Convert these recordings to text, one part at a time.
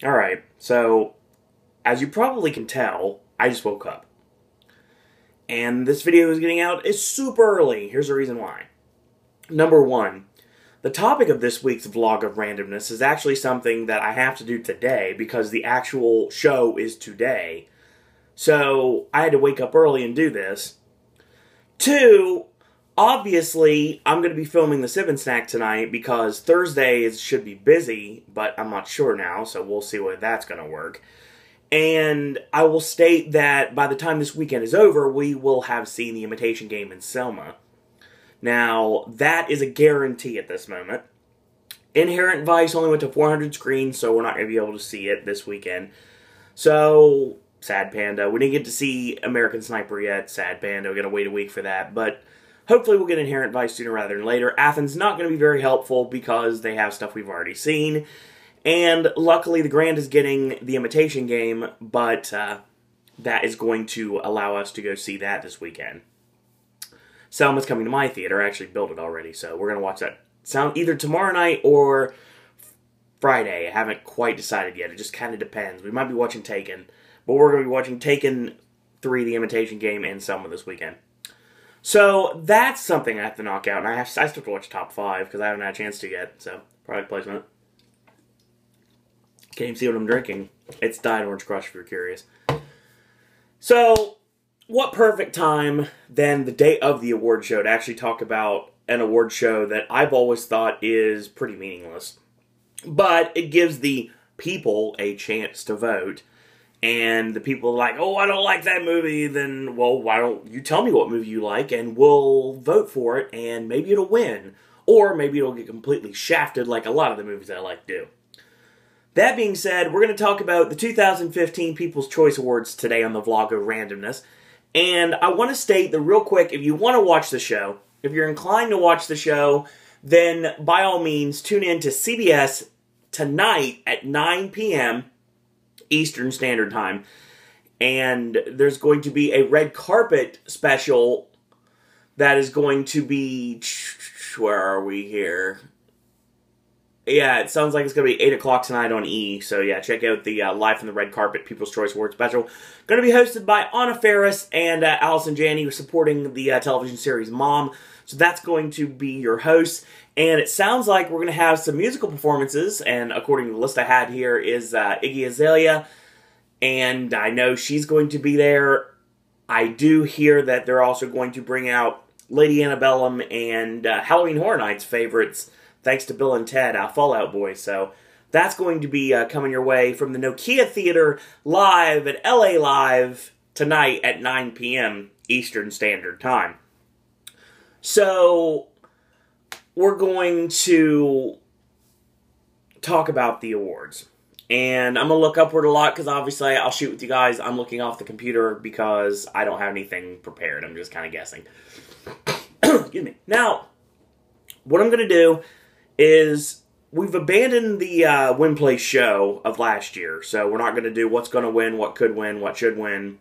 Alright, so as you probably can tell, I just woke up. And this video is getting out is super early. Here's the reason why. Number one, the topic of this week's vlog of randomness is actually something that I have to do today because the actual show is today. So I had to wake up early and do this. Two, obviously, I'm going to be filming the Sip and Snack tonight because Thursdays should be busy, but I'm not sure now, so we'll see whether that's going to work. And I will state that by the time this weekend is over, we will have seen The Imitation Game in Selma. Now, that is a guarantee at this moment. Inherent Vice only went to 400 screens, so we're not going to be able to see it this weekend. So, sad panda. We didn't get to see American Sniper yet. Sad panda. We're going to wait a week for that. But hopefully we'll get Inherent Vice sooner rather than later. Athens not going to be very helpful because they have stuff we've already seen. And luckily the Grand is getting The Imitation Game, but that is going to allow us to go see that this weekend. Selma's coming to my theater. I actually built it already, so we're going to watch that either tomorrow night or Friday. I haven't quite decided yet. It just kind of depends. We might be watching Taken, but we're going to be watching Taken 3, The Imitation Game, and Selma this weekend. So that's something I have to knock out, and I still have to watch Top 5 because I haven't had a chance to yet, so product placement. Can't even see what I'm drinking. It's Diet Orange Crush if you're curious. So, what perfect time than the day of the award show to actually talk about an award show that I've always thought is pretty meaningless. But it gives the people a chance to vote. And the people are like, oh, I don't like that movie, then, well, why don't you tell me what movie you like and we'll vote for it and maybe it'll win. Or maybe it'll get completely shafted like a lot of the movies that I like to do. That being said, we're going to talk about the 2015 People's Choice Awards today on the vlog of randomness. And I want to state that real quick, if you want to watch the show, if you're inclined to watch the show, then by all means tune in to CBS tonight at 9 p.m. Eastern Standard Time. And there's going to be a red carpet special that is going to be... Where are we here? Yeah, it sounds like it's going to be 8 o'clock tonight on E! So yeah, check out the Live from the Red Carpet People's Choice Award special. Going to be hosted by Anna Faris and Allison Janney, supporting the television series Mom. So that's going to be your host. And it sounds like we're going to have some musical performances. And according to the list I had here is Iggy Azalea. And I know she's going to be there. I do hear that they're also going to bring out Lady Antebellum and Halloween Horror Nights favorites, thanks to Bill and Ted, Fallout Boy. So that's going to be coming your way from the Nokia Theater live at LA Live tonight at 9 p.m. Eastern Standard Time. So we're going to talk about the awards. And I'm going to look upward a lot because obviously I'll shoot with you guys. I'm looking off the computer because I don't have anything prepared. I'm just kind of guessing. Excuse me. Now, what I'm going to do is we've abandoned the Win Play show of last year. So we're not going to do what's going to win, what could win, what should win,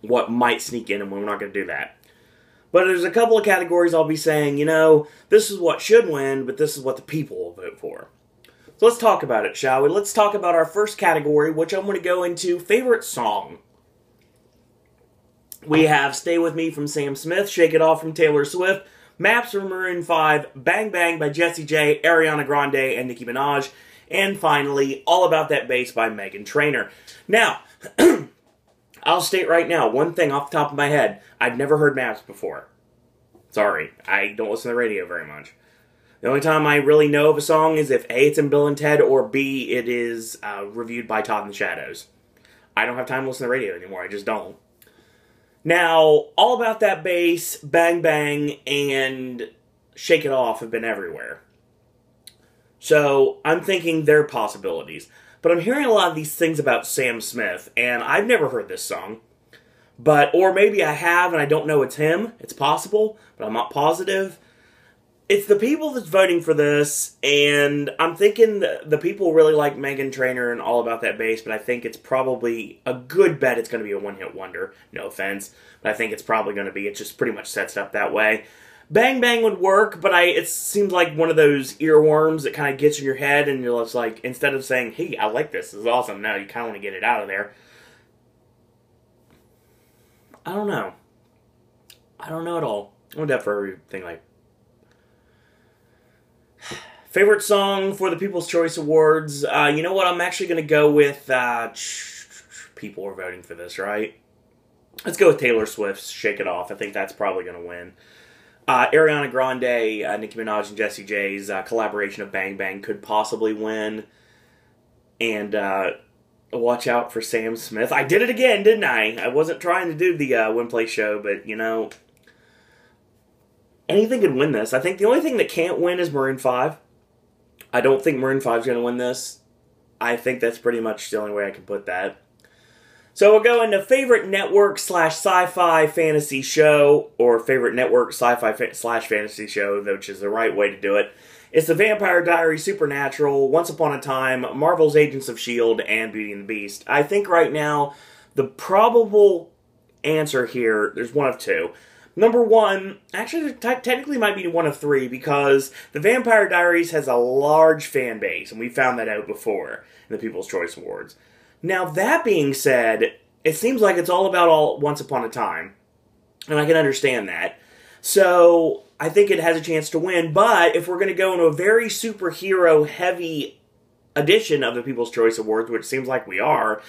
what might sneak in, and we're not going to do that. But there's a couple of categories I'll be saying, you know, this is what should win, but this is what the people will vote for. So let's talk about it, shall we? Let's talk about our first category, which I'm going to go into favorite song. We have Stay With Me from Sam Smith, Shake It Off from Taylor Swift, Maps from Maroon 5, Bang Bang by Jessie J, Ariana Grande, and Nicki Minaj, and finally, All About That Bass by Meghan Trainor. Now, I'll state right now, one thing off the top of my head, I've never heard Maps before. Sorry, I don't listen to the radio very much. The only time I really know of a song is if A, it's in Bill and Ted, or B, it is reviewed by Todd and the Shadows. I don't have time to listen to the radio anymore, I just don't. Now, All About That Bass, Bang Bang, and Shake It Off have been everywhere. So, I'm thinking they're possibilities. But I'm hearing a lot of these things about Sam Smith, and I've never heard this song. Or maybe I have and I don't know it's him. It's possible, but I'm not positive. It's the people that's voting for this, and I'm thinking the people really like Meghan Trainor and All About That Bass, but I think it's probably a good bet it's going to be a one-hit wonder. No offense, but I think it's probably going to be. It just pretty much sets it up that way. Bang Bang would work, but it seems like one of those earworms that kind of gets in your head, and you're just like, instead of saying, hey, I like this is awesome, now you kind of want to get it out of there. I don't know. I don't know at all. I want that for everything. Like, favorite song for the People's Choice Awards. You know what? I'm actually going to go with... people are voting for this, right? Let's go with Taylor Swift's Shake It Off. I think that's probably going to win. Ariana Grande, Nicki Minaj, and Jessie J's collaboration of Bang Bang could possibly win. And watch out for Sam Smith. I did it again, didn't I? I wasn't trying to do the Win Play show, but, you know, anything could win this. I think the only thing that can't win is Maroon 5. I don't think Maroon 5 is going to win this. I think that's pretty much the only way I can put that. So we'll go into favorite network / sci-fi fantasy show, or favorite network sci-fi / fantasy show, which is the right way to do it. It's The Vampire Diaries, Supernatural, Once Upon a Time, Marvel's Agents of S.H.I.E.L.D., and Beauty and the Beast. I think right now, the probable answer here, there's one of two. Number one, actually technically might be one of three, because The Vampire Diaries has a large fan base, and we found that out before in the People's Choice Awards. Now, that being said, it seems like it's all about Once Upon a Time, and I can understand that. So, I think it has a chance to win, but if we're going to go into a very superhero-heavy edition of the People's Choice Awards, which seems like we are,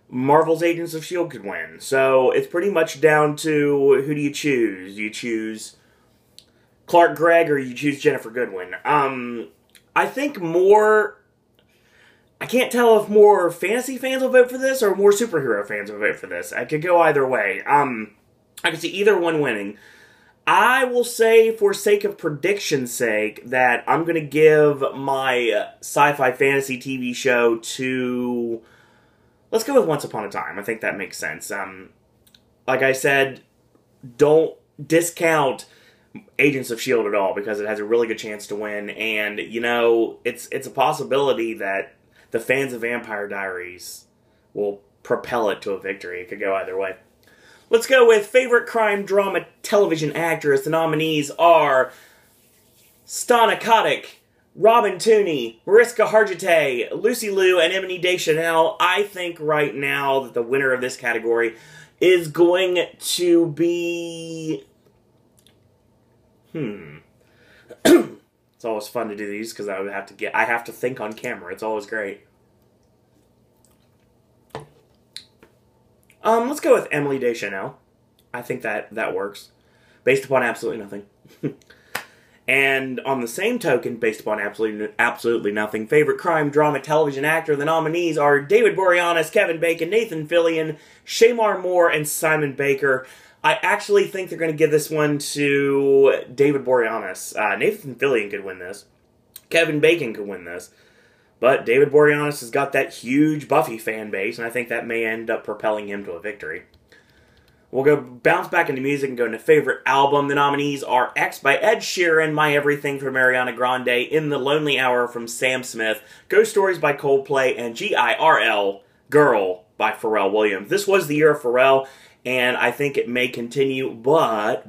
Marvel's Agents of S.H.I.E.L.D. could win. So, it's pretty much down to, who do you choose? Do you choose Clark Gregg, or you choose Jennifer Goodwin? I think more... I can't tell if more fantasy fans will vote for this or more superhero fans will vote for this. I could go either way. I could see either one winning. I will say, for sake of prediction's sake, that I'm going to give my sci-fi fantasy TV show to... Let's go with Once Upon a Time. I think that makes sense. Like I said, don't discount Agents of S.H.I.E.L.D. at all, because it has a really good chance to win. And, you know, it's a possibility that the fans of Vampire Diaries will propel it to a victory. It could go either way. Let's go with favorite crime drama television actress. The nominees are Stana Katic, Robin Tooney, Mariska Hargitay, Lucy Liu, and Emily Deschanel. I think right now that the winner of this category is going to be... It's always fun to do these because I have to think on camera. It's always great. Let's go with Emily Deschanel. I think that works. Based upon absolutely nothing. And on the same token, based upon absolutely nothing, favorite crime drama television actor, the nominees are David Boreanaz, Kevin Bacon, Nathan Fillion, Shamar Moore, and Simon Baker. I actually think they're going to give this one to David Boreanaz. Nathan Fillion could win this. Kevin Bacon could win this. But David Boreanaz has got that huge Buffy fan base, and I think that may end up propelling him to a victory. We'll go bounce back into music and go into favorite album. The nominees are X by Ed Sheeran, My Everything from Ariana Grande, In the Lonely Hour from Sam Smith, Ghost Stories by Coldplay, and GIRL, Girl by Pharrell Williams. This was the year of Pharrell, and I think it may continue, but,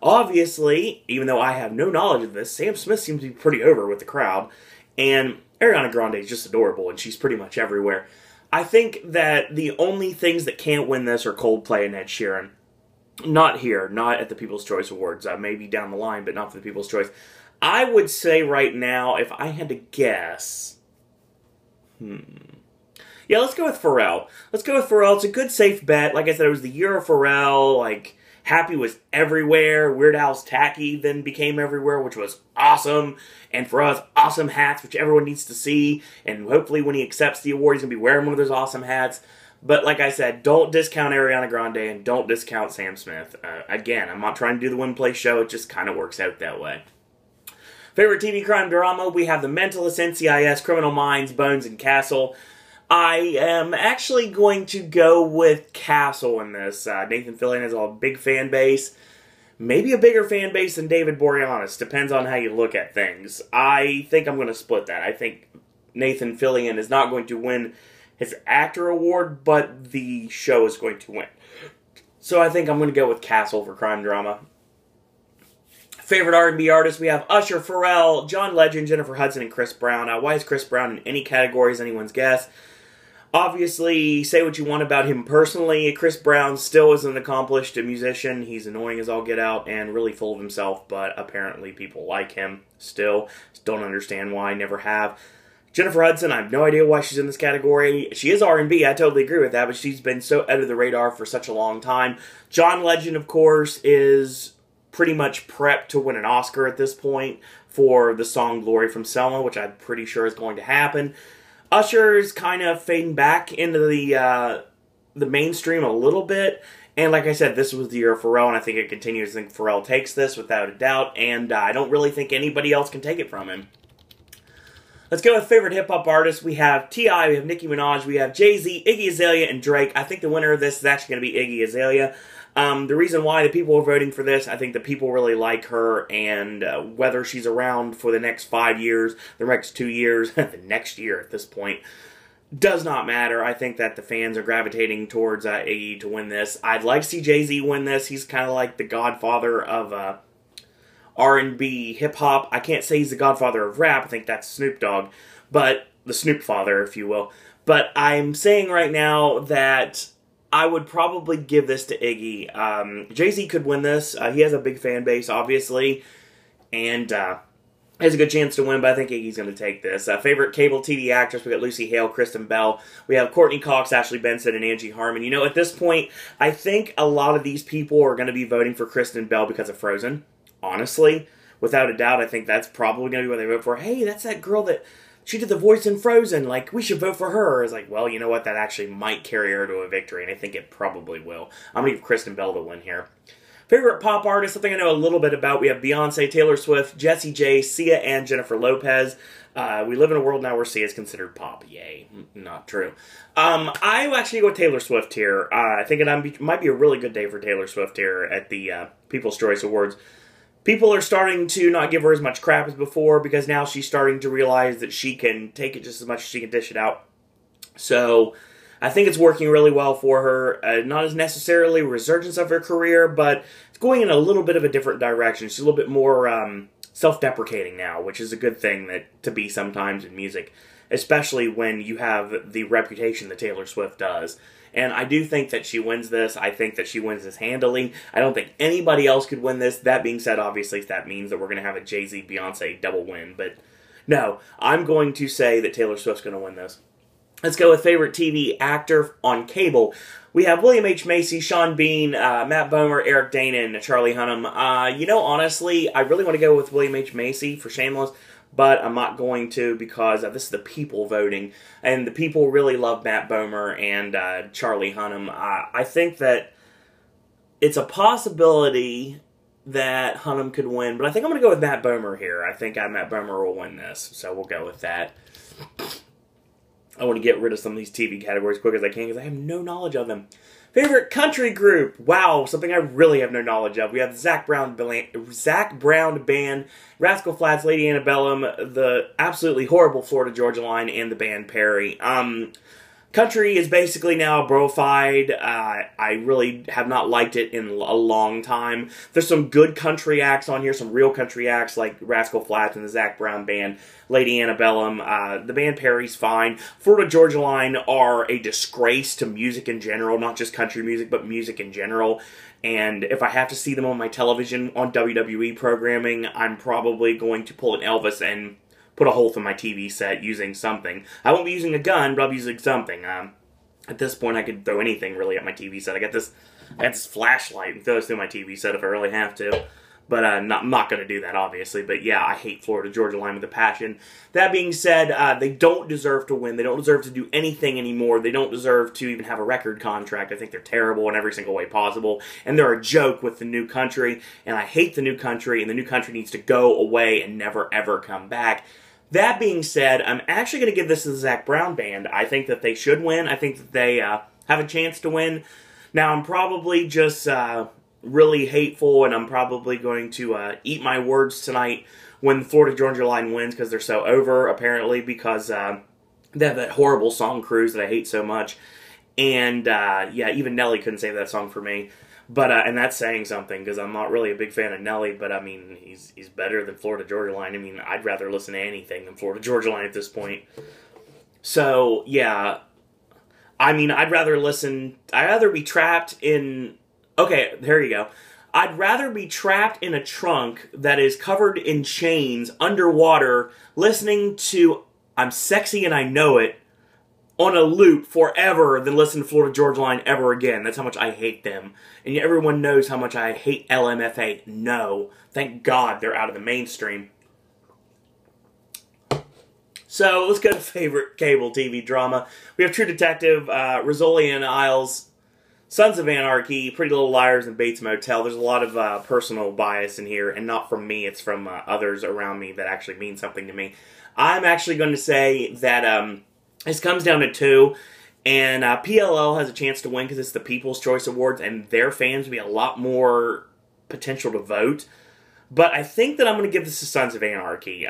obviously, even though I have no knowledge of this, Sam Smith seems to be pretty over with the crowd, and Ariana Grande is just adorable, and she's pretty much everywhere. I think that the only things that can't win this are Coldplay and Ed Sheeran. Not here, not at the People's Choice Awards, maybe down the line, but not for the People's Choice. I would say right now, if I had to guess... Yeah, let's go with Pharrell. Let's go with Pharrell. It's a good, safe bet. Like I said, it was the year of Pharrell. Like, Happy was everywhere. Weird Al's Tacky then became everywhere, which was awesome. And for us, awesome hats, which everyone needs to see. And hopefully when he accepts the award, he's going to be wearing one of those awesome hats. But like I said, don't discount Ariana Grande and don't discount Sam Smith. Again, I'm not trying to do the Win Play show. It just kind of works out that way. Favorite TV crime drama, we have The Mentalist, NCIS, Criminal Minds, Bones, and Castle. I am actually going to go with Castle in this. Nathan Fillion has a big fan base. Maybe a bigger fan base than David Boreanaz. Depends on how you look at things. I think I'm going to split that. I think Nathan Fillion is not going to win his actor award, but the show is going to win. So I think I'm going to go with Castle for crime drama. Favorite R&B artists, we have Usher, Pharrell, John Legend, Jennifer Hudson, and Chris Brown. Why is Chris Brown in any category is anyone's guess. Obviously, say what you want about him personally, Chris Brown still is an accomplished musician. He's annoying as all get out and really full of himself, but apparently people like him still. Don't understand why, never have. Jennifer Hudson, I have no idea why she's in this category. She is R&B, I totally agree with that, but she's been so out of the radar for such a long time. John Legend, of course, is pretty much prepped to win an Oscar at this point for the song Glory from Selma, which I'm pretty sure is going to happen. Usher is kind of fading back into the mainstream a little bit. And like I said, this was the year of Pharrell, and I think it continues. I think Pharrell takes this without a doubt, and I don't really think anybody else can take it from him. Let's go with favorite hip-hop artists. We have T.I., we have Nicki Minaj, we have Jay-Z, Iggy Azalea, and Drake. I think the winner of this is actually going to be Iggy Azalea. The reason why the people are voting for this, I think the people really like her, and whether she's around for the next 5 years, the next 2 years, the next year at this point, does not matter. I think that the fans are gravitating towards Iggy to win this. I'd like to see Jay-Z win this. He's kind of like the godfather of R&B hip-hop. I can't say he's the godfather of rap. I think that's Snoop Dogg, but the Snoop father, if you will. But I'm saying right now that I would probably give this to Iggy. Jay-Z could win this. He has a big fan base, obviously, and has a good chance to win, but I think Iggy's going to take this. Favorite cable TV actress, we got Lucy Hale, Kristen Bell. We have Courtney Cox, Ashley Benson, and Angie Harmon. You know, at this point, I think a lot of these people are going to be voting for Kristen Bell because of Frozen. Honestly, without a doubt, I think that's probably going to be what they vote for. Hey, that's that girl that she did the voice in Frozen. Like, we should vote for her. It's like, well, you know what? That actually might carry her to a victory, and I think it probably will. I'm going to give Kristen Bell the win here. Favorite pop artist, something I know a little bit about. We have Beyonce, Taylor Swift, Jessie J, Sia, and Jennifer Lopez. We live in a world now where Sia is considered pop. Yay. Not true. I actually go with Taylor Swift here. I think it might be a really good day for Taylor Swift here at the People's Choice Awards. People are starting to not give her as much crap as before because now she's starting to realize that she can take it just as much as she can dish it out. So I think it's working really well for her. Not as necessarily a resurgence of her career, but it's going in a little bit of a different direction. She's a little bit more self-deprecating now, which is a good thing to be sometimes in music, especially when you have the reputation that Taylor Swift does. And I do think that she wins this. I think that she wins this handily. I don't think anybody else could win this. That being said, obviously, that means that we're going to have a Jay-Z, Beyonce double win. But no, I'm going to say that Taylor Swift's going to win this. Let's go with favorite TV actor on cable. We have William H. Macy, Sean Bean, Matt Bomer, Eric Dane, and Charlie Hunnam. You know, honestly, I really want to go with William H. Macy for Shameless, but I'm not going to because this is the people voting, and the people really love Matt Bomer and Charlie Hunnam. I think that it's a possibility that Hunnam could win, but I think I'm going to go with Matt Bomer here. I think Matt Bomer will win this, so we'll go with that. I want to get rid of some of these TV categories as quick as I can because I have no knowledge of them. Favorite country group? Wow, something I really have no knowledge of. We have Zac Brown Band, Rascal Flatts, Lady Antebellum, the absolutely horrible Florida Georgia Line, and the band Perry. Country is basically now broified. I really have not liked it in a long time. There's some good country acts on here, some real country acts like Rascal Flatts and the Zac Brown Band, Lady Antebellum. The band Perry's fine. Florida Georgia Line are a disgrace to music in general, not just country music, but music in general. And if I have to see them on my television on WWE programming, I'm probably going to pull an Elvis and put a hole through my TV set using something. I won't be using a gun, but I'll be using something. At this point, I could throw anything really at my TV set. I got this flashlight and throw this through my TV set if I really have to. But I'm not going to do that, obviously. But yeah, I hate Florida Georgia Line with a passion. That being said, they don't deserve to win. They don't deserve to do anything anymore. They don't deserve to even have a record contract. I think they're terrible in every single way possible. And they're a joke with the New Country. And I hate the New Country. And the New Country needs to go away and never, ever come back. That being said, I'm actually going to give this to the Zac Brown Band. I think that they should win. I think that they have a chance to win. Now, I'm probably just really hateful, and I'm probably going to eat my words tonight when the Florida Georgia Line wins because they're so over, apparently, because they have that horrible song, Cruise, that I hate so much. And, yeah, even Nelly couldn't save that song for me. But and that's saying something because I'm not really a big fan of Nelly. But I mean, he's better than Florida Georgia Line. I mean, I'd rather listen to anything than Florida Georgia Line at this point. So yeah, I mean, I'd rather be trapped in. Okay, there you go. I'd rather be trapped in a trunk that is covered in chains underwater, listening to "I'm Sexy and I Know It" on a loop forever than listen to Florida Georgia Line ever again. That's how much I hate them. And everyone knows how much I hate LMFA. No. Thank God they're out of the mainstream. So, let's go to favorite cable TV drama. We have True Detective, Rizzoli and Isles, Sons of Anarchy, Pretty Little Liars, and Bates Motel. There's a lot of personal bias in here, and not from me. It's from others around me that actually mean something to me. I'm actually going to say that this comes down to 2, and PLL has a chance to win because it's the People's Choice Awards, and their fans would be a lot more potential to vote. But I think that I'm going to give this to Sons of Anarchy.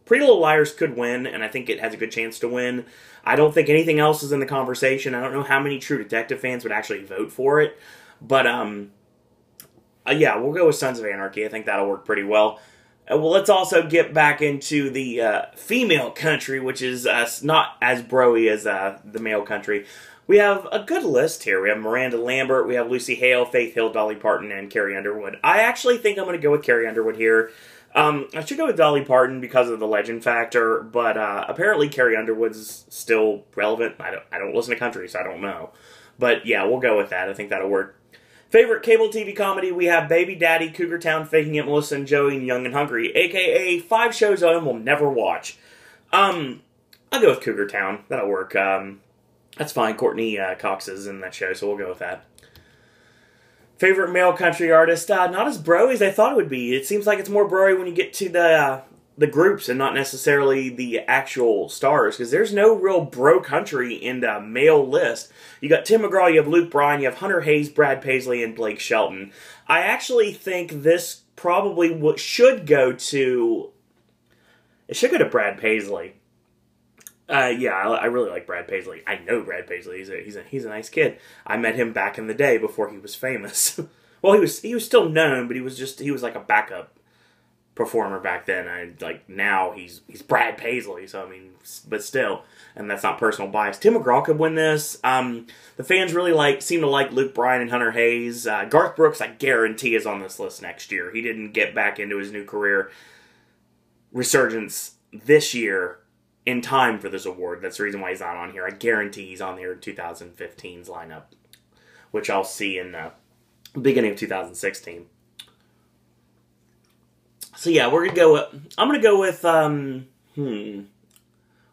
Pretty Little Liars could win, and I think it has a good chance to win. I don't think anything else is in the conversation. I don't know how many True Detective fans would actually vote for it. But, yeah, we'll go with Sons of Anarchy. I think that'll work pretty well. Well, let's also get back into the female country, which is not as bro-y as the male country. We have a good list here. We have Miranda Lambert, we have Lucy Hale, Faith Hill, Dolly Parton, and Carrie Underwood. I actually think I'm going to go with Carrie Underwood here. I should go with Dolly Parton because of the legend factor, but apparently Carrie Underwood's still relevant. I don't listen to country, so I don't know. But yeah, we'll go with that. I think that'll work. Favorite cable TV comedy, we have Baby Daddy, Cougar Town, Faking It, Melissa and Joey, and Young and Hungry, a.k.a. 5 shows I will never watch. I'll go with Cougar Town. That'll work. That's fine. Courtney Cox is in that show, so we'll go with that. Favorite male country artist, not as bro-y as I thought it would be. It seems like it's more bro-y when you get to the groups and not necessarily the actual stars, because there's no real bro country in the male list. You got Tim McGraw, you have Luke Bryan, you have Hunter Hayes, Brad Paisley, and Blake Shelton. I actually think this probably should go to Brad Paisley. Yeah, I really like Brad Paisley. I know Brad Paisley. He's a nice kid. I met him back in the day before he was famous. Well, he was still known, but he was like a backup performer back then. Now he's Brad Paisley. So I mean, but still, and that's not personal bias. Tim McGraw could win this. The fans really seem to like Luke Bryan and Hunter Hayes. Garth Brooks, I guarantee, is on this list next year. He didn't get back into his new career resurgence this year in time for this award. That's the reason why he's not on here. I guarantee he's on there in 2015's lineup, which I'll see in the beginning of 2016. So yeah, I'm gonna go with,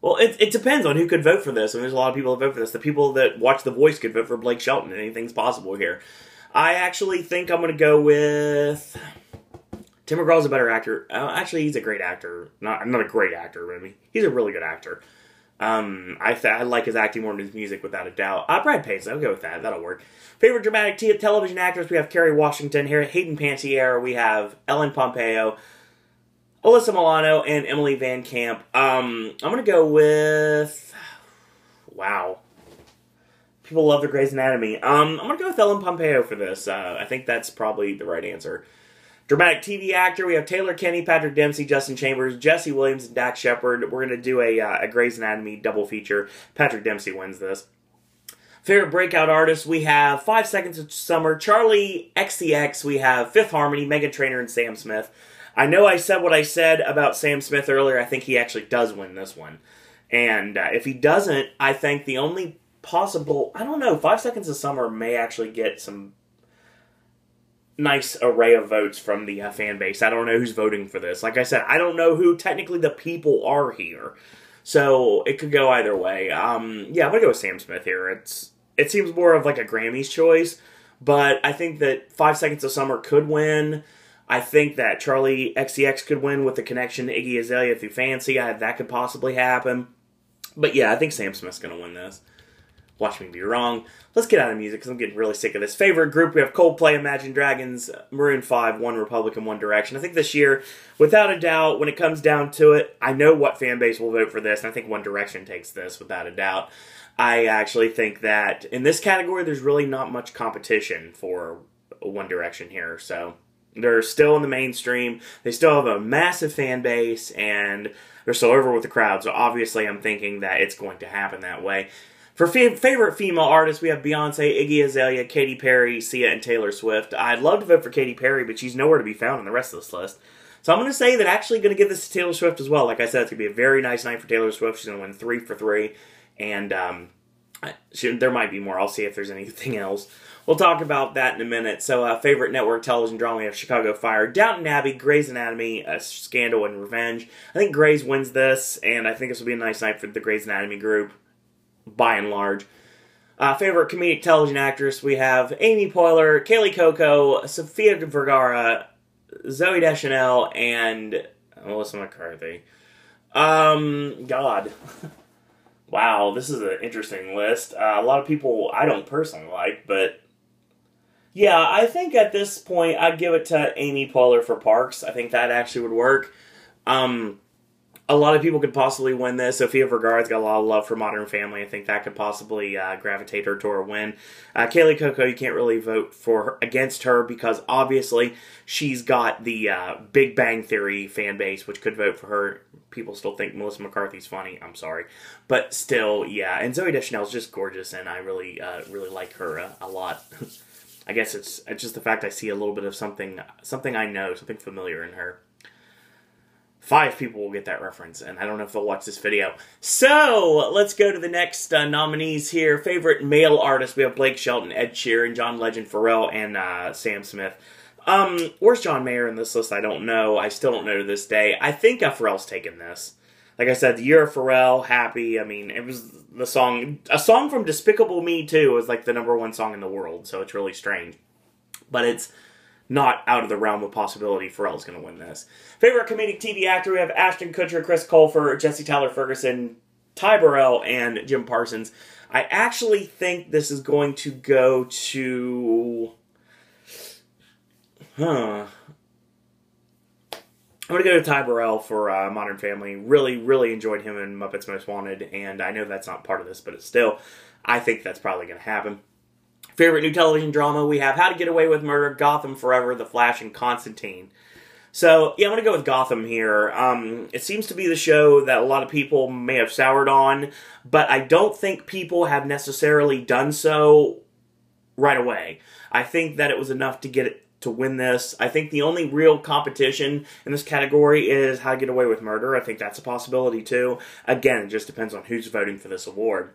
well, it depends on who could vote for this. I mean, there's a lot of people that vote for this. The people that watch The Voice could vote for Blake Shelton. Anything's possible here. I actually think I'm gonna go with Tim McGraw's a better actor. Actually, he's a great actor. Not a great actor, but I mean, he's a really good actor. I like his acting more than his music, without a doubt. Brad Paisley, I'll go with that. That'll work. Favorite dramatic television actors, we have Kerry Washington, Hayden Panettiere, we have Ellen Pompeo, Alyssa Milano, and Emily Van Camp. I'm going to go with... Wow. People love the Grey's Anatomy. I'm going to go with Ellen Pompeo for this. I think that's probably the right answer. Dramatic TV actor, we have Taylor Kinney, Patrick Dempsey, Justin Chambers, Jesse Williams, and Dax Shepard. We're going to do a Grey's Anatomy double feature. Patrick Dempsey wins this. Favorite breakout artists, we have 5 Seconds of Summer, Charlie XCX, we have Fifth Harmony, Meghan Trainor, and Sam Smith. I know I said what I said about Sam Smith earlier. I think he actually does win this one. And if he doesn't, I think the only possible... I don't know, 5 Seconds of Summer may actually get some nice array of votes from the fan base. I don't know who's voting for this. Like I said, I don't know who technically the people are here. So it could go either way. Yeah, I'm going to go with Sam Smith here. It seems more of like a Grammys choice, but I think that 5 Seconds of Summer could win. I think that Charlie XCX could win with the connection to Iggy Azalea through Fancy. That could possibly happen. But yeah, I think Sam Smith's going to win this. Watch me be wrong. Let's get out of music because I'm getting really sick of this. Favorite group, we have Coldplay, Imagine Dragons, Maroon 5, One Republic, and One Direction. I think this year, without a doubt, when it comes down to it, I know what fan base will vote for this, and I think One Direction takes this without a doubt. I actually think that in this category, there's really not much competition for One Direction here. So they're still in the mainstream. They still have a massive fan base, and they're still over with the crowd. So obviously I'm thinking that it's going to happen that way. For favorite female artists, we have Beyonce, Iggy Azalea, Katy Perry, Sia, and Taylor Swift. I'd love to vote for Katy Perry, but she's nowhere to be found in the rest of this list. So I'm going to say that actually going to give this to Taylor Swift as well. Like I said, it's going to be a very nice night for Taylor Swift. She's going to win 3 for 3. And there might be more. I'll see if there's anything else. We'll talk about that in a minute. So favorite network television drama, we have Chicago Fire, Downton Abbey, Grey's Anatomy, Scandal, and Revenge. I think Grey's wins this, and I think this will be a nice night for the Grey's Anatomy group, by and large. Favorite comedic television actress, we have Amy Poehler, Kaylee Cuoco, Sofia Vergara, Zooey Deschanel, and Melissa McCarthy. God. Wow, this is an interesting list. A lot of people I don't personally like, but yeah, I think at this point I'd give it to Amy Poehler for Parks. I think that actually would work. A lot of people could possibly win this. Sofia Vergara's got a lot of love for Modern Family. I think that could possibly gravitate her to a win. Kaylee Cuoco, you can't really vote against her because obviously she's got the Big Bang Theory fan base, which could vote for her. People still think Melissa McCarthy's funny. I'm sorry. But still, yeah. And Zooey Deschanel's just gorgeous, and I really like her a lot. I guess it's just the fact I see a little bit of something I know, something familiar in her. 5 people will get that reference, and I don't know if they'll watch this video. So, let's go to the next nominees here. Favorite male artist, we have Blake Shelton, Ed Sheeran, John Legend, Pharrell, and Sam Smith. Where's John Mayer in this list? I don't know. I still don't know to this day. I think Pharrell's taken this. Like I said, the year of Pharrell, Happy. I mean, it was a song from Despicable Me 2 was like the #1 song in the world, so it's really strange. But it's not out of the realm of possibility Pharrell's going to win this. Favorite comedic TV actor, we have Ashton Kutcher, Chris Colfer, Jesse Tyler Ferguson, Ty Burrell, and Jim Parsons. I actually think this is going to go to... I'm going to go to Ty Burrell for Modern Family. Really enjoyed him in Muppets Most Wanted, and I know that's not part of this, but it's still, I think that's probably going to happen. Favorite new television drama, we have How to Get Away with Murder, Gotham Forever, The Flash, and Constantine. So, yeah, I'm going to go with Gotham here. It seems to be the show that a lot of people may have soured on, but I don't think people have necessarily done so right away. I think that it was enough to get it to win this. I think the only real competition in this category is How to Get Away with Murder. I think that's a possibility, too. Again, it just depends on who's voting for this award.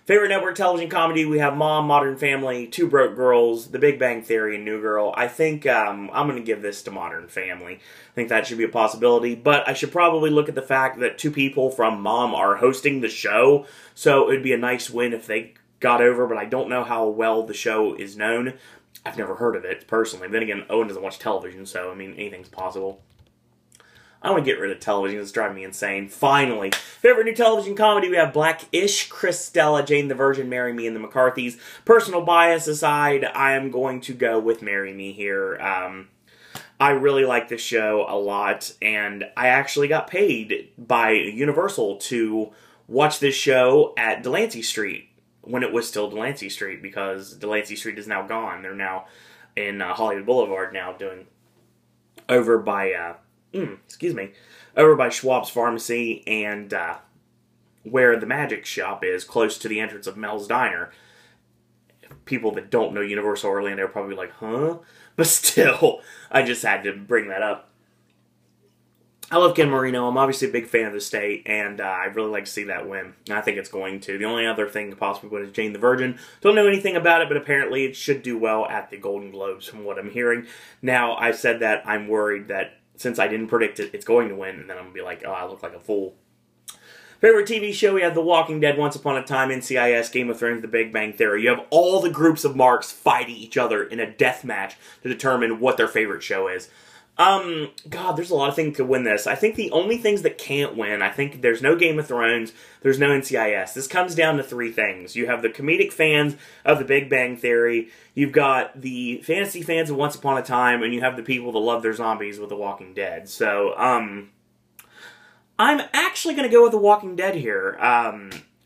Favorite network television comedy, we have Mom, Modern Family, Two Broke Girls, The Big Bang Theory, and New Girl. I think I'm going to give this to Modern Family. I think that should be a possibility, but I should probably look at the fact that 2 people from Mom are hosting the show, so it would be a nice win if they got over, but I don't know how well the show is known. I've never heard of it, personally. Then again, Owen doesn't watch television, so, I mean, anything's possible. I want to get rid of television. It's driving me insane. Finally. Favorite new television comedy, we have Black-ish, Chris Stella, Jane the Virgin, Marry Me, and the McCarthys. Personal bias aside, I am going to go with Marry Me here. I really like this show a lot, and I actually got paid by Universal to watch this show at Delancey Street when it was still Delancey Street, because Delancey Street is now gone. They're now in Hollywood Boulevard now, doing over by... over by Schwab's Pharmacy and where the Magic Shop is, close to the entrance of Mel's Diner. People that don't know Universal Orlando are probably like, huh? But still, I just had to bring that up. I love Ken Marino. I'm obviously a big fan of the state, and I'd really like to see that win. And I think it's going to. The only other thing to possibly win is Jane the Virgin. Don't know anything about it, but apparently it should do well at the Golden Globes from what I'm hearing. Now, I said that I'm worried that since I didn't predict it, it's going to win, and then I'm going to be like, oh, I look like a fool. Favorite TV show, we have The Walking Dead, Once Upon a Time, NCIS, Game of Thrones, The Big Bang Theory. You have all the groups of marks fighting each other in a death match to determine what their favorite show is. God, there's a lot of things to win this. I think the only things that can't win, I think there's no Game of Thrones, there's no NCIS. This comes down to 3 things. You have the comedic fans of The Big Bang Theory, you've got the fantasy fans of Once Upon a Time, and you have the people that love their zombies with The Walking Dead. So, I'm actually going to go with The Walking Dead here.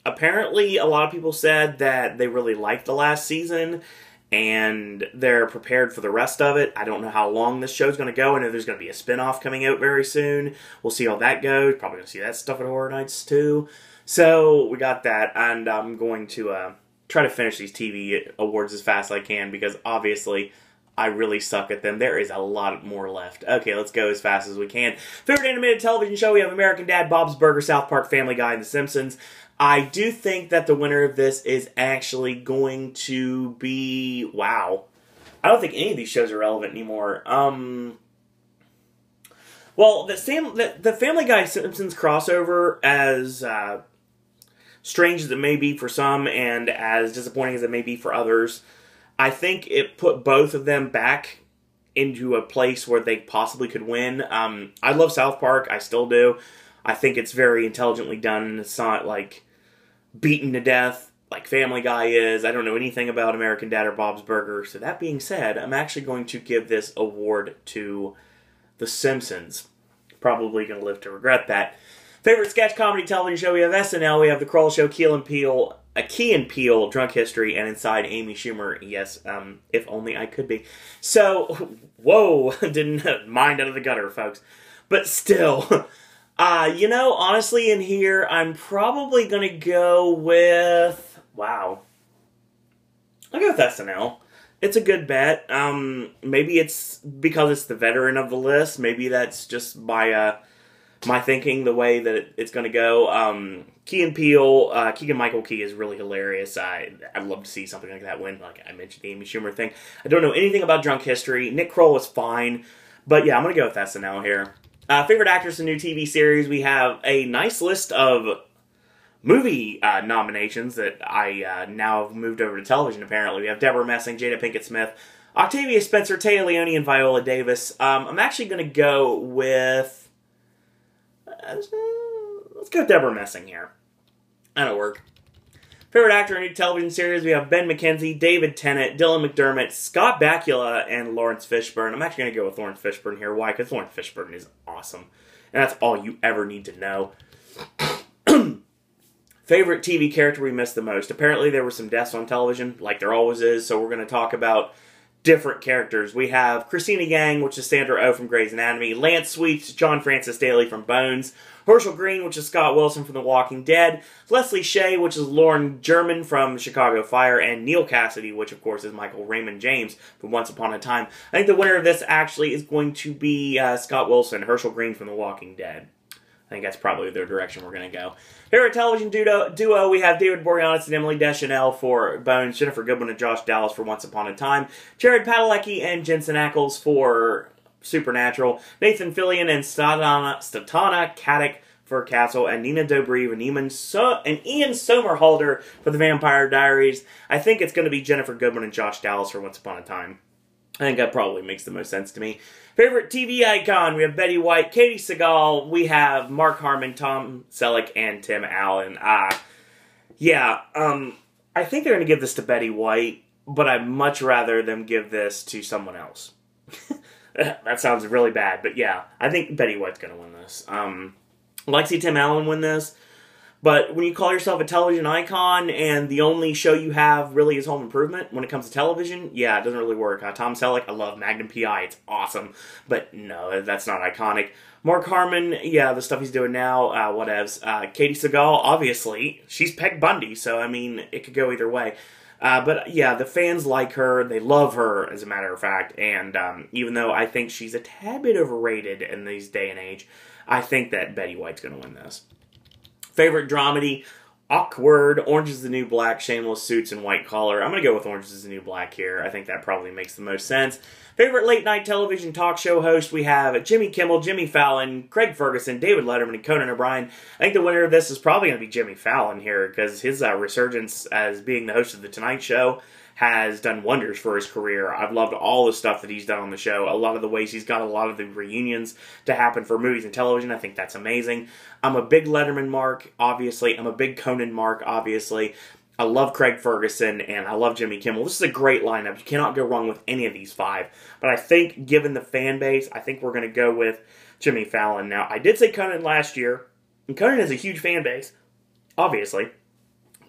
Apparently, a lot of people said that they really liked the last season, and they're prepared for the rest of it. I don't know how long this show's going to go. I know there's going to be a spinoff coming out very soon. We'll see how that goes. Probably going to see that stuff at Horror Nights too. So we got that, and I'm going to try to finish these TV awards as fast as I can, because obviously I really suck at them. There is a lot more left. Okay, let's go as fast as we can. Favorite animated television show, we have American Dad, Bob's Burgers, South Park, Family Guy, and The Simpsons. I do think that the winner of this is actually going to be... Wow. I don't think any of these shows are relevant anymore. Well, the Family Guy Simpsons crossover, as strange as it may be for some and as disappointing as it may be for others, I think it put both of them back into a place where they possibly could win. I love South Park. I still do. I think it's very intelligently done. It's not, like, beaten to death like Family Guy is. I don't know anything about American Dad or Bob's Burgers. So that being said, I'm actually going to give this award to The Simpsons. Probably going to live to regret that. Favorite sketch comedy television show, we have SNL, we have The Kroll Show, Key and Peele, Drunk History, and Inside Amy Schumer. Yes, if only I could be. So, whoa, didn't mind out of the gutter, folks. But still... honestly, in here, I'm probably going to go with... Wow. I'll go with SNL. It's a good bet. Maybe it's because it's the veteran of the list. Maybe that's just my thinking, the way that it's going to go. Key and Peele, Keegan-Michael Key is really hilarious. I'd love to see something like that win. Like I mentioned, the Amy Schumer thing. I don't know anything about Drunk History. Nick Kroll is fine. But yeah, I'm going to go with SNL here. Favorite actress in new TV series, we have a nice list of movie nominations that I now have moved over to television, apparently. We have Deborah Messing, Jada Pinkett Smith, Octavia Spencer, Taya Leone, and Viola Davis. I'm actually going to go with... let's go with Deborah Messing here. That'll work. Favorite actor in a new television series, we have Ben McKenzie, David Tennant, Dylan McDermott, Scott Bakula, and Lawrence Fishburne. I'm actually going to go with Lawrence Fishburne here. Why? Because Lawrence Fishburne is awesome. And that's all you ever need to know. Favorite TV character we missed the most. Apparently there were some deaths on television, like there always is, so we're going to talk about different characters. We have Christina Yang, which is Sandra Oh from Grey's Anatomy, Lance Sweets, John Francis Daly from Bones, Herschel Green, which is Scott Wilson from The Walking Dead, Leslie Shea, which is Lauren German from Chicago Fire, and Neil Cassidy, which of course is Michael Raymond James from Once Upon a Time. I think the winner of this actually is going to be Scott Wilson, Herschel Green from The Walking Dead. I think that's probably the direction we're going to go. Favorite television duo, we have David Boreanaz and Emily Deschanel for Bones, Jennifer Goodwin and Josh Dallas for Once Upon a Time, Jared Padalecki and Jensen Ackles for Supernatural, Nathan Fillion and Statana Katic for Castle, and Nina Dobrev and Ian Somerhalder for The Vampire Diaries. I think it's going to be Jennifer Goodwin and Josh Dallas for Once Upon a Time. I think that probably makes the most sense to me. Favorite TV icon, we have Betty White, Katie Sagal, we have Mark Harmon, Tom Selleck, and Tim Allen. I think they're going to give this to Betty White, but I'd much rather them give this to someone else. That sounds really bad, but yeah, I think Betty White's going to win this. I'd like to see Tim Allen win this, but when you call yourself a television icon and the only show you have really is Home Improvement when it comes to television, yeah, it doesn't really work. Tom Selleck, I love Magnum P.I., it's awesome, but no, that's not iconic. Mark Harmon, yeah, the stuff he's doing now, whatevs. Katie Sagal, obviously, she's Peg Bundy, so I mean, it could go either way. But yeah, the fans like her, they love her, as a matter of fact, and even though I think she's a tad bit overrated in this day and age, I think that Betty White's going to win this. Favorite dramedy, Awkward, Orange is the New Black, Shameless, Suits, and White Collar. I'm going to go with Orange is the New Black here. I think that probably makes the most sense. Favorite late night television talk show host, we have Jimmy Kimmel, Jimmy Fallon, Craig Ferguson, David Letterman, and Conan O'Brien. I think the winner of this is probably going to be Jimmy Fallon here, because his resurgence as being the host of The Tonight Show has done wonders for his career. I've loved all the stuff that he's done on the show. A lot of the ways he's got a lot of the reunions to happen for movies and television. I think that's amazing. I'm a big Letterman mark, obviously. I'm a big Conan mark, obviously. I love Craig Ferguson, and I love Jimmy Kimmel. This is a great lineup. You cannot go wrong with any of these five. But I think, given the fan base, I think we're going to go with Jimmy Fallon. Now, I did say Conan last year, and Conan has a huge fan base, obviously.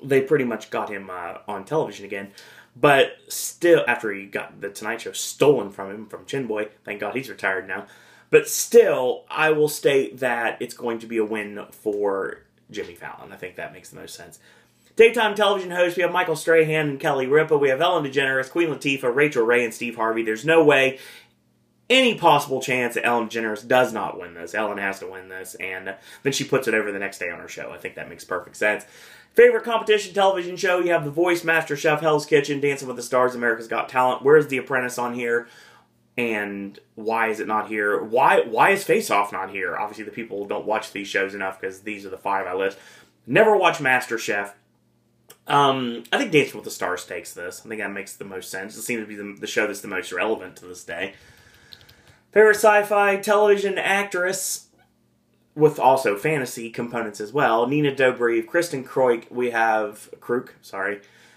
They pretty much got him on television again. But still, after he got the Tonight Show stolen from him, from Chin Boy, thank God he's retired now. But still, I will state that it's going to be a win for Jimmy Fallon. I think that makes the most sense. Daytime television hosts, we have Michael Strahan and Kelly Ripa. We have Ellen DeGeneres, Queen Latifah, Rachel Ray, and Steve Harvey. There's no way, any possible chance that Ellen DeGeneres does not win this. Ellen has to win this, and then she puts it over the next day on her show. I think that makes perfect sense. Favorite competition television show, you have The Voice, MasterChef, Hell's Kitchen, Dancing with the Stars, America's Got Talent. Where's The Apprentice on here? And why is it not here? Why is Face Off not here? Obviously, the people don't watch these shows enough because these are the 5 I list. Never watched MasterChef. I think Dancing with the Stars takes this. I think that makes the most sense. It seems to be the show that's the most relevant to this day. Favorite sci-fi television actress, with also fantasy components as well. Nina Dobrev, Kristen Kruk,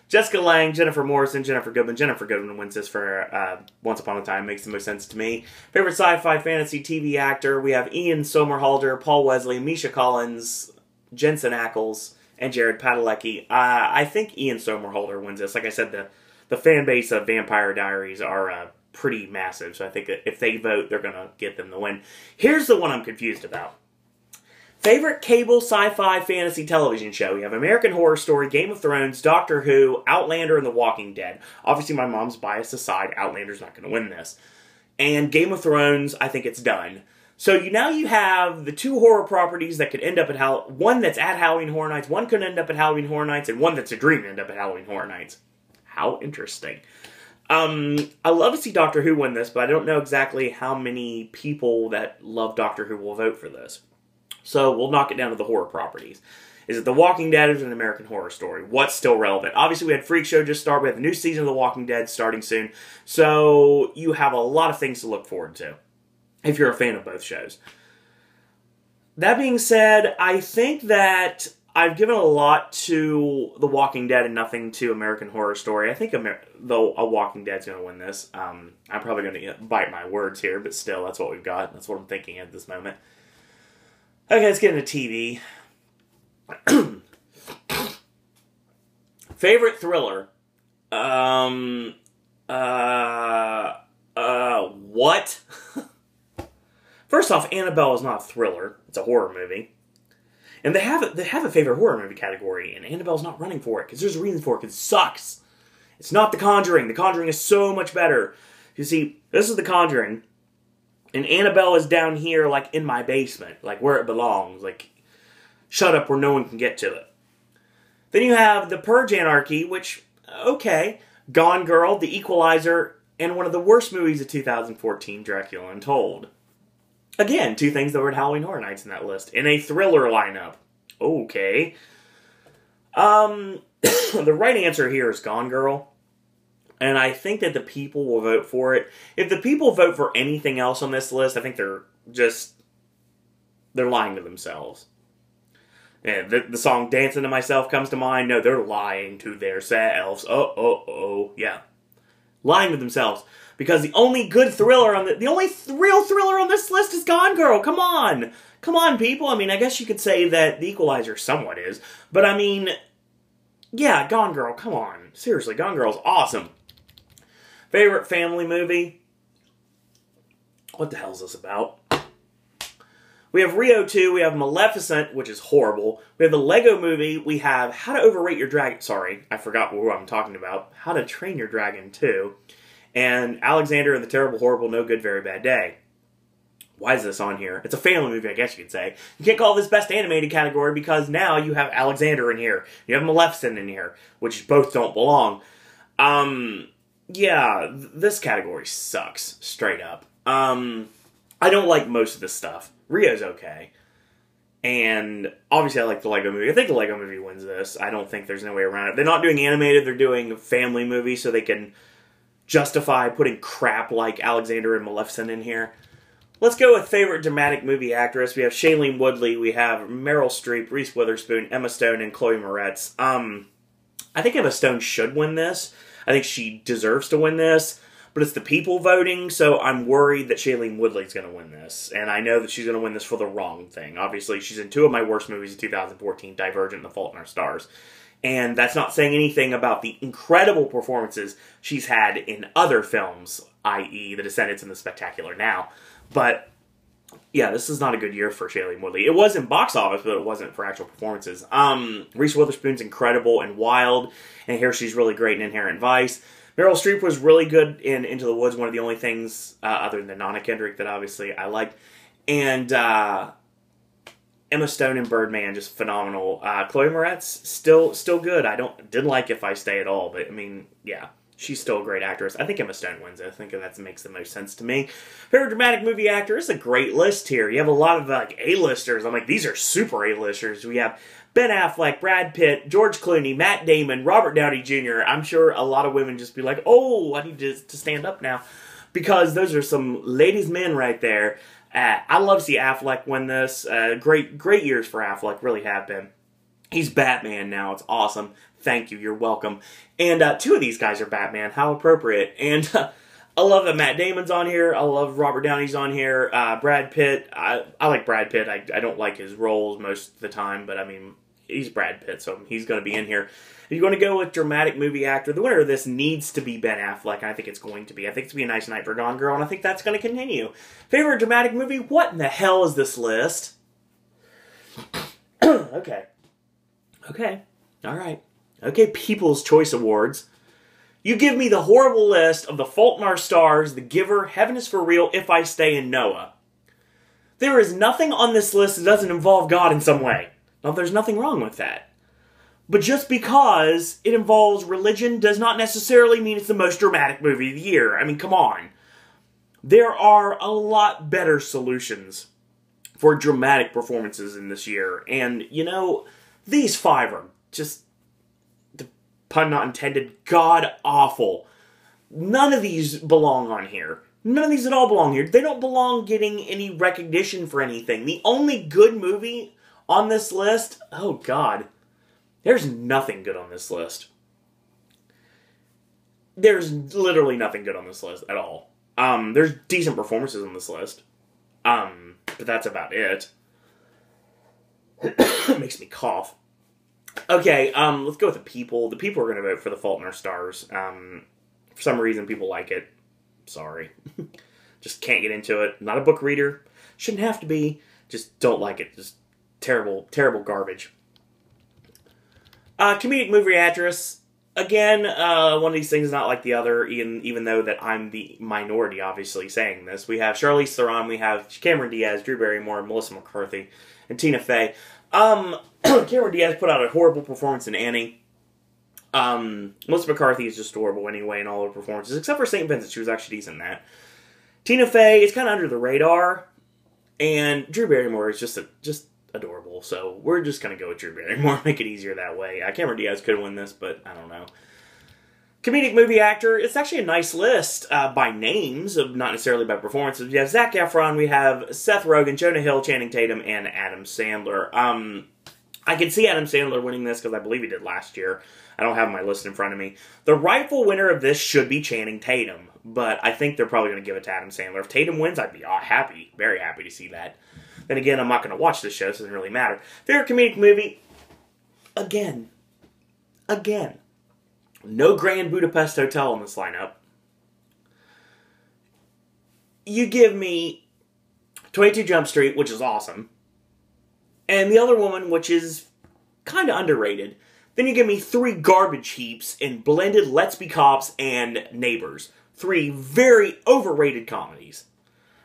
Jessica Lange, Jennifer Morrison, Jennifer Goodman. Jennifer Goodman wins this for Once Upon a Time. Makes the most sense to me. Favorite sci-fi fantasy TV actor, we have Ian Somerhalder, Paul Wesley, Misha Collins, Jensen Ackles, and Jared Padalecki. I think Ian Somerhalder wins this. Like I said, the fan base of Vampire Diaries are pretty massive, so I think that if they vote, they're going to get them the win. Here's the one I'm confused about. Favorite cable sci-fi fantasy television show. We have American Horror Story, Game of Thrones, Doctor Who, Outlander, and The Walking Dead. Obviously, my mom's bias aside, Outlander's not going to win this. And Game of Thrones, I think it's done. So now you have the 2 horror properties that could end up at one that's at Halloween Horror Nights, one could end up at Halloween Horror Nights, and one that's a dream to end up at Halloween Horror Nights. How interesting. I love to see Doctor Who win this, but I don't know exactly how many people that love Doctor Who will vote for this. So we'll knock it down to the horror properties. Is it The Walking Dead or is it an American Horror Story? What's still relevant? Obviously, we had Freak Show just start. We have the new season of The Walking Dead starting soon. So you have a lot of things to look forward to if you're a fan of both shows. That being said, I think that I've given a lot to The Walking Dead and nothing to American Horror Story. I think though A Walking Dead's going to win this. I'm probably going to bite my words here, but still, that's what we've got. That's what I'm thinking at this moment. Okay, let's get into TV. Favorite thriller? What? First off, Annabelle is not a thriller. It's a horror movie. And they have a favorite horror movie category, and Annabelle's not running for it, because there's a reason for it, because it sucks. It's not The Conjuring. The Conjuring is so much better. You see, this is The Conjuring, and Annabelle is down here, like, in my basement, like, where it belongs, like, shut up where no one can get to it. Then you have The Purge Anarchy, which, okay, Gone Girl, The Equalizer, and one of the worst movies of 2014, Dracula Untold. Again, 2 things that were at Halloween Horror Nights in that list. In a thriller lineup. Okay. The right answer here is Gone Girl. And I think that the people will vote for it. If the people vote for anything else on this list, I think they're lying to themselves. Yeah, the song Dancing to Myself comes to mind. No, they're lying to themselves. Yeah. Lying to themselves. Because the only good thriller the only real thriller on this list is Gone Girl. Come on. Come on, people. I mean, I guess you could say that The Equalizer somewhat is. But I mean, yeah, Gone Girl, come on. Seriously, Gone Girl's awesome. Favorite family movie? What the hell is this about? We have Rio 2, we have Maleficent, which is horrible. We have the Lego Movie, we have How to Overrate Your Dragon. Sorry, I forgot what I'm talking about. How to Train Your Dragon 2. And Alexander and the Terrible, Horrible, No Good, Very Bad Day. Why is this on here? It's a family movie, I guess you could say. You can't call this Best Animated category because now you have Alexander in here. You have Maleficent in here, which both don't belong. Yeah, this category sucks, straight up. I don't like most of this stuff. Rio's okay. And obviously I like the Lego Movie. I think the Lego Movie wins this. I don't think there's no way around it. They're not doing animated, they're doing family movie so they can justify putting crap like Alexander and Maleficent in here. Let's go with favorite dramatic movie actress. We have Shailene Woodley, we have Meryl Streep, Reese Witherspoon, Emma Stone, and Chloe Moretz. I think Emma Stone should win this. I think she deserves to win this. but it's the people voting, so I'm worried that Shailene Woodley's going to win this. And I know that she's going to win this for the wrong thing. Obviously, she's in 2 of my worst movies of 2014, Divergent and The Fault in Our Stars. And that's not saying anything about the incredible performances she's had in other films, i.e. The Descendants and The Spectacular Now. But yeah, this is not a good year for Shailene Woodley. It was in box office, but it wasn't for actual performances. Reese Witherspoon's incredible and Wild, and here she's really great in Inherent Vice. Meryl Streep was really good in Into the Woods, one of the only things, other than Anna Kendrick, that obviously I liked. And Emma Stone in Birdman, just phenomenal. Chloe Moretz, still good. Didn't like If I Stay at all, but I mean, yeah. She's still a great actress. I think Emma Stone wins it. I think that makes the most sense to me. Favorite dramatic movie actor, it's a great list here. You have a lot of like A-listers. I'm like, these are super A-listers. We have Ben Affleck, Brad Pitt, George Clooney, Matt Damon, Robert Downey Jr. I'm sure a lot of women just be like, oh, I need to stand up now. Because those are some ladies' men right there. I love to see Affleck win this. Great years for Affleck, really have been. He's Batman now. It's awesome. Thank you. You're welcome. And 2 of these guys are Batman. How appropriate. And I love that Matt Damon's on here. I love Robert Downey's on here. Brad Pitt. I like Brad Pitt. I don't like his roles most of the time, but I mean, he's Brad Pitt, so he's going to be in here. If you're going to go with dramatic movie actor, the winner of this needs to be Ben Affleck, and I think it's going to be. I think it's going to be A Nice Night for Gone Girl, and I think that's going to continue. Favorite dramatic movie? What in the hell is this list? Okay. All right. Okay, People's Choice Awards. You give me the horrible list of The Fault in Our Stars, The Giver, Heaven is for Real, If I Stay, and Noah. There is nothing on this list that doesn't involve God in some way. Now, there's nothing wrong with that. But just because it involves religion does not necessarily mean it's the most dramatic movie of the year. I mean, come on. There are a lot better solutions for dramatic performances in this year. And, you know, these 5 are just, the pun not intended, god-awful. None of these belong on here. None of these at all belong here. They don't belong getting any recognition for anything. The only good movie on this list, oh god, there's nothing good on this list. There's literally nothing good on this list at all. There's decent performances on this list. But that's about it. It makes me cough. Okay, let's go with the people. The people are going to vote for The Fault in Our Stars. For some reason, people like it. Sorry. Just can't get into it. Not a book reader. Shouldn't have to be. Just don't like it. Just terrible, terrible garbage. Comedic movie actress. Again, one of these things is not like the other, even though that I'm the minority, obviously, saying this. We have Charlize Theron, we have Cameron Diaz, Drew Barrymore, Melissa McCarthy, and Tina Fey. Cameron Diaz put out a horrible performance in Annie. Melissa McCarthy is just horrible anyway in all her performances, except for St. Vincent. She was actually decent in that. Tina Fey is kind of under the radar, and Drew Barrymore is just adorable, so we're just going to go with Drew Barrymore, make it easier that way. Cameron Diaz could win this, but I don't know. Comedic movie actor, it's actually a nice list by names, not necessarily by performances. We have Zac Efron, we have Seth Rogen, Jonah Hill, Channing Tatum, and Adam Sandler. I can see Adam Sandler winning this because I believe he did last year. I don't have my list in front of me. The rightful winner of this should be Channing Tatum, but I think they're probably going to give it to Adam Sandler. If Tatum wins, I'd be happy, very happy to see that. Then again, I'm not going to watch this show, so it doesn't really matter. Favorite comedic movie? Again. No Grand Budapest Hotel in this lineup. You give me 22 Jump Street, which is awesome. And The Other Woman, which is kind of underrated. Then you give me 3 garbage heaps in Blended, Let's Be Cops, and Neighbors. 3 very overrated comedies.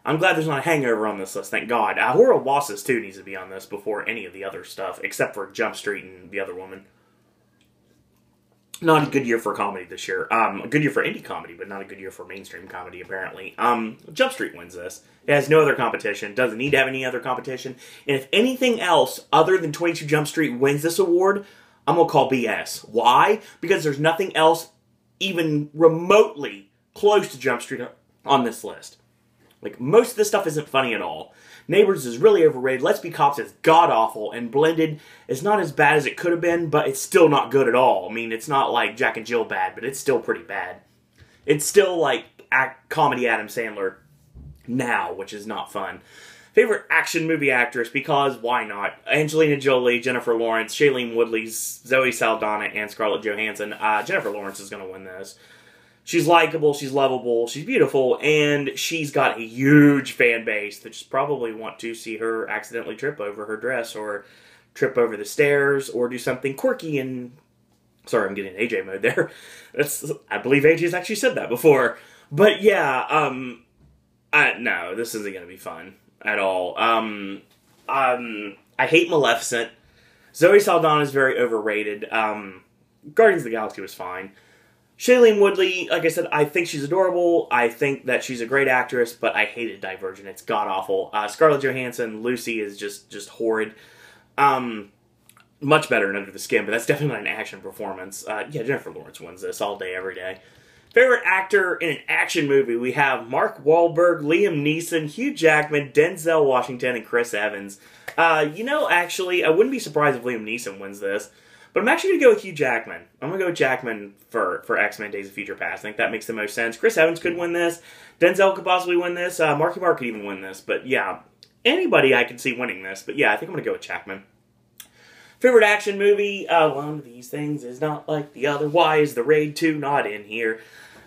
I'm glad there's not a Hangover on this list, thank God. Horror Bosses, too, needs to be on this before any of the other stuff, except for Jump Street and The Other Woman. Not a good year for comedy this year. A good year for indie comedy, but not a good year for mainstream comedy, apparently. Jump Street wins this. It has no other competition. Doesn't need to have any other competition. And if anything else other than 22 Jump Street wins this award, I'm going to call BS. Why? Because there's nothing else even remotely close to Jump Street on this list. Like, most of this stuff isn't funny at all. Neighbors is really overrated. Let's Be Cops is god-awful. And Blended is not as bad as it could have been, but it's still not good at all. I mean, it's not like Jack and Jill bad, but it's still pretty bad. It's still, like, comedy Adam Sandler now, which is not fun. Favorite action movie actress, because why not? Angelina Jolie, Jennifer Lawrence, Shailene Woodley, Zoe Saldana, and Scarlett Johansson. Jennifer Lawrence is going to win this. She's likable, she's lovable, she's beautiful, and she's got a huge fan base that just probably want to see her accidentally trip over her dress, or trip over the stairs, or do something quirky and... Sorry, I'm getting AJ mode there. I believe AJ's actually said that before. But yeah, no, this isn't going to be fun at all. I hate Maleficent. Zoe Saldana is very overrated. Guardians of the Galaxy was fine. Shailene Woodley, like I said, I think she's adorable. I think that she's a great actress, but I hated Divergent. It's god-awful. Scarlett Johansson, Lucy is just horrid. Much better in Under the Skin, but that's definitely not an action performance. Yeah, Jennifer Lawrence wins this all day, every day. Favorite actor in an action movie, we have Mark Wahlberg, Liam Neeson, Hugh Jackman, Denzel Washington, and Chris Evans. Actually, I wouldn't be surprised if Liam Neeson wins this, but I'm actually going to go with Hugh Jackman. I'm going to go with Jackman for X-Men Days of Future Past. I think that makes the most sense. Chris Evans could win this. Denzel could possibly win this. Marky Mark could even win this. But yeah, anybody I could see winning this. But yeah, I think I'm going to go with Jackman. Favorite action movie? One of these things is not like the other. Why is the Raid 2 not in here?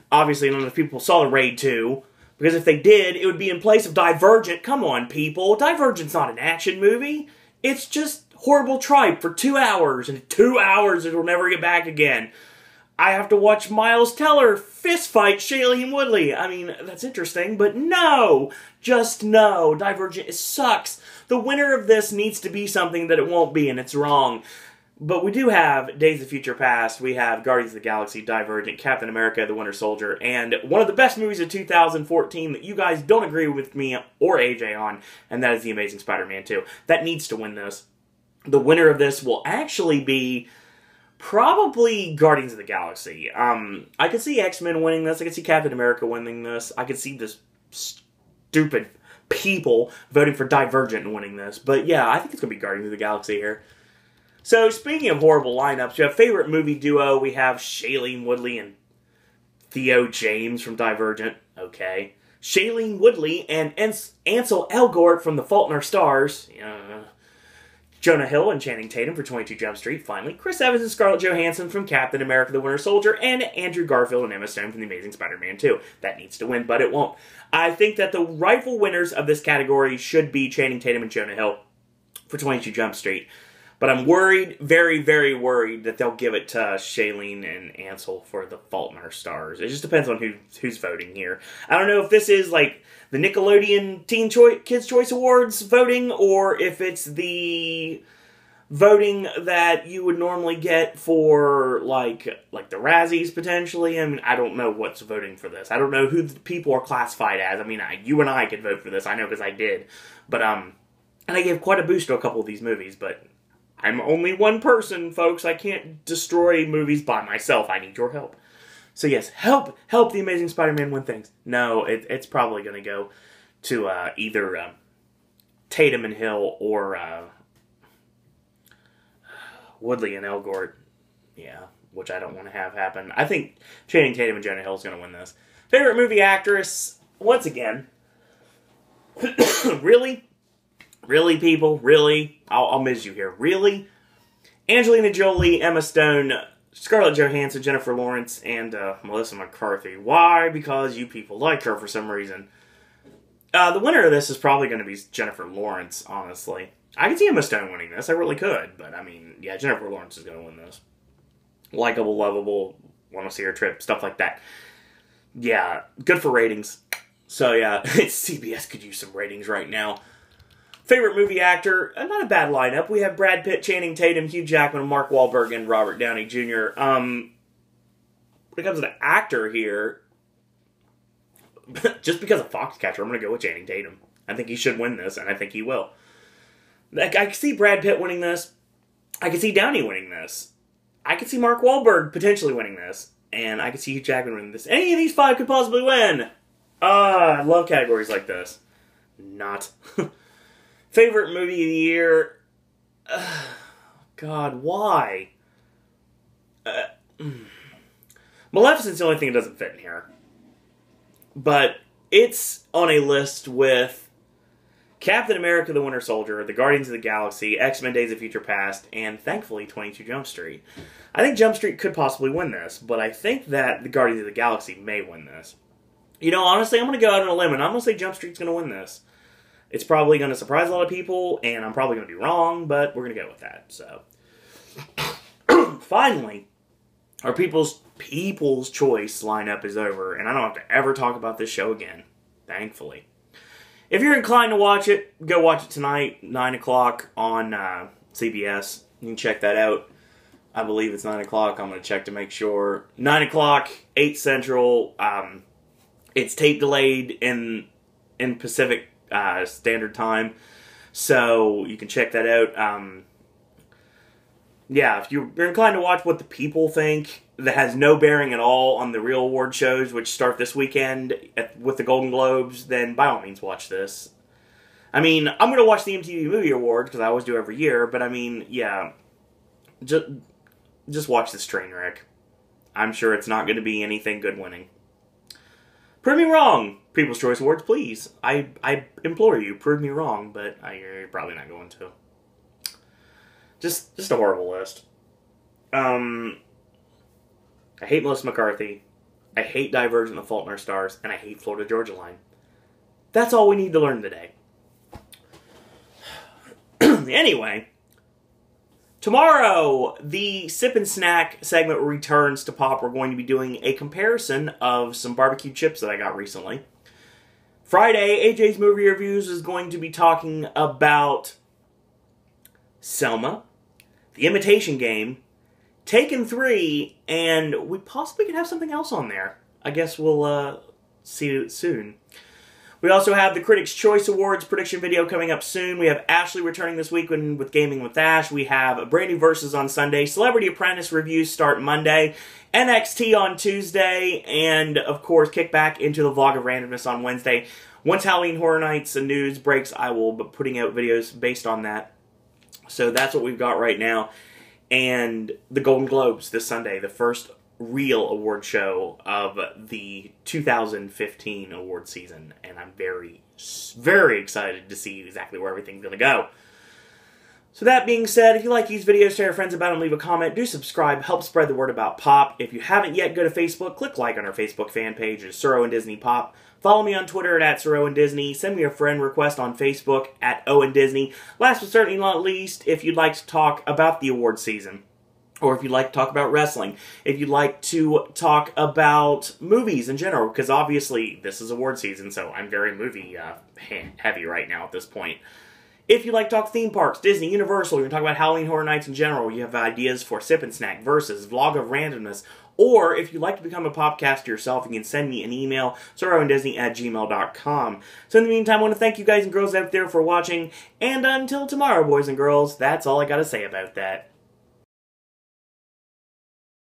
Obviously, none of the people saw the Raid 2. Because if they did, it would be in place of Divergent. Come on, people. Divergent's not an action movie. It's just horrible tripe for 2 hours. And 2 hours it will never get back again. I have to watch Miles Teller fistfight Shailene Woodley. I mean, that's interesting, but no! Just no. Divergent sucks. The winner of this needs to be something that it won't be, and it's wrong. But we do have Days of Future Past, we have Guardians of the Galaxy, Divergent, Captain America, The Winter Soldier, and one of the best movies of 2014 that you guys don't agree with me or AJ on, and that is The Amazing Spider-Man 2. That needs to win this. The winner of this will actually be probably Guardians of the Galaxy. I could see X-Men winning this, I could see Captain America winning this, I could see this stupid people voting for Divergent and winning this, but yeah, I think it's going to be Guardians of the Galaxy here. So, speaking of horrible lineups, we have favorite movie duo. We have Shailene Woodley and Theo James from Divergent. Okay. Shailene Woodley and Ansel Elgort from The Fault in Our Stars. Jonah Hill and Channing Tatum for 22 Jump Street, finally. Chris Evans and Scarlett Johansson from Captain America, The Winter Soldier. And Andrew Garfield and Emma Stone from The Amazing Spider-Man 2. That needs to win, but it won't. I think that the rightful winners of this category should be Channing Tatum and Jonah Hill for 22 Jump Street. But I'm worried, very, very worried, that they'll give it to Shailene and Ansel for The Fault in Our Stars. It just depends on who's voting here. I don't know if this is like the Nickelodeon Kids' Choice Awards voting, or if it's the voting that you would normally get for like the Razzies potentially. I mean, I don't know what's voting for this. I don't know who the people are classified as. I mean, you and I could vote for this. I know because I did. But and I gave quite a boost to a couple of these movies, but I'm only one person, folks. I can't destroy movies by myself. I need your help. So yes, help The Amazing Spider-Man win things. No, it's probably going to go to either Tatum and Hill or Woodley and Elgort. Yeah, which I don't want to have happen. I think Channing Tatum and Jonah Hill is going to win this. Favorite movie actress? Once again, really? Really, people? Really? I'll miss you here. Really? Angelina Jolie, Emma Stone, Scarlett Johansson, Jennifer Lawrence, and Melissa McCarthy. Why? Because you people like her for some reason. The winner of this is probably going to be Jennifer Lawrence, honestly. I could see Emma Stone winning this. I really could. But, I mean, yeah, Jennifer Lawrence is going to win this. Likeable, lovable, want to see her trip, stuff like that. Yeah, good for ratings. So, yeah, CBS could use some ratings right now. Favorite movie actor, not a bad lineup. We have Brad Pitt, Channing Tatum, Hugh Jackman, Mark Wahlberg, and Robert Downey Jr. When it comes to the actor here, just because of Foxcatcher, I'm going to go with Channing Tatum. I think he should win this, and I think he will. I can see Brad Pitt winning this. I can see Downey winning this. I can see Mark Wahlberg potentially winning this. And I can see Hugh Jackman winning this. Any of these five could possibly win. I love categories like this. Not. Favorite movie of the year? God, why? Maleficent's the only thing that doesn't fit in here. but it's on a list with Captain America the Winter Soldier, The Guardians of the Galaxy, X-Men Days of Future Past, and thankfully 22 Jump Street. I think Jump Street could possibly win this, but I think that The Guardians of the Galaxy may win this. You know, honestly, I'm going to go out on a limb, and I'm going to say Jump Street's going to win this. It's probably going to surprise a lot of people, and I'm probably going to be wrong, but we're going to go with that. So, finally, our People's Choice lineup is over, and I don't have to ever talk about this show again, thankfully. If you're inclined to watch it, go watch it tonight, 9 o'clock on CBS. You can check that out. I believe it's 9 o'clock. I'm going to check to make sure. 9 o'clock, 8 Central. It's tape delayed in Pacific Standard Time, so you can check that out. Yeah, if you're inclined to watch what the people think, that has no bearing at all on the real award shows, which start this weekend with the Golden Globes, then by all means watch this. I mean, I'm going to watch the MTV Movie Awards, because I always do every year, but I mean, yeah, just watch this train wreck. I'm sure it's not going to be anything good winning. Prove me wrong, People's Choice Awards, please. I implore you, prove me wrong, but you're probably not going to. Just a horrible list. I hate Melissa McCarthy. I hate Divergent, The Fault in Our Stars, and I hate Florida Georgia Line. That's all we need to learn today. Anyway, tomorrow, the Sip and Snack segment returns to pop. We're going to be doing a comparison of some barbecue chips that I got recently. Friday, AJ's Movie Reviews is going to be talking about Selma, The Imitation Game, Taken 3, and we possibly could have something else on there. I guess we'll see it soon. We also have the Critics' Choice Awards prediction video coming up soon. We have Ashley returning this week with Gaming with Ash. We have a brand new Versus on Sunday. Celebrity Apprentice reviews start Monday. NXT on Tuesday. And, of course, kick back into the Vlog of Randomness on Wednesday. Once Halloween Horror Nights and news breaks, I will be putting out videos based on that. So that's what we've got right now. And the Golden Globes this Sunday, the first real award show of the 2015 award season. And I'm very, very excited to see exactly where everything's going to go. So that being said, if you like these videos, tell your friends about them, leave a comment, do subscribe, help spread the word about Pop. If you haven't yet, go to Facebook, click like on our Facebook fan page, it's Sir Owen Disney Pop. Follow me on Twitter at Sir Owen Disney. Send me a friend request on Facebook at Owen Disney. Last but certainly not least, if you'd like to talk about the award season, or if you'd like to talk about wrestling, if you'd like to talk about movies in general, because obviously this is award season, so I'm very movie heavy right now at this point. If you'd like to talk theme parks, Disney, Universal, you can talk about Halloween Horror Nights in general, you have ideas for Sip and Snack, Versus, Vlog of Randomness, or if you'd like to become a popcaster yourself, you can send me an email, sirowendisney@gmail.com. So in the meantime, I want to thank you guys and girls out there for watching, and until tomorrow, boys and girls, that's all I gotta say about that.